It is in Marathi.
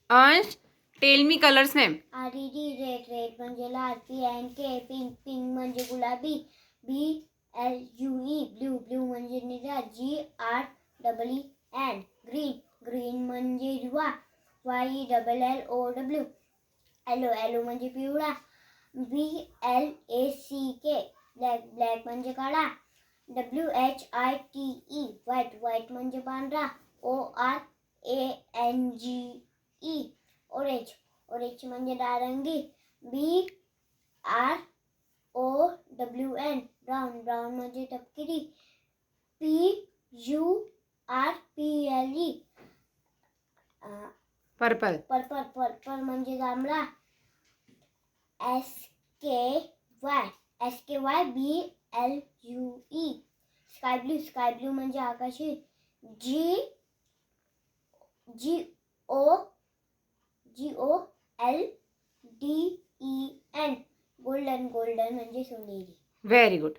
अंश, tell me colours name. RED red म्हणजे लाल. PNK पिंक म्हणजे गुलाबी. BLUE ब्ल्यू म्हणजे निळा. GREEN ग्रीन म्हणजे हिरवा. YLLOW येलो म्हणजे पिवळा. BLACK ब्लॅक म्हणजे काळा. WHITE व्हाईट म्हणजे पांढरा. ORANGE ऑरेंज म्हणजे नारंगी. BROWN ब्राऊन म्हणजे तपकिरी. PURPLE purple. पर्पल म्हणजे जांभळा. SKYBLUE स्काय ब्लू म्हणजे आकाशी. GOLDEN गोल्डन म्हणजे सोनेरी. Very good.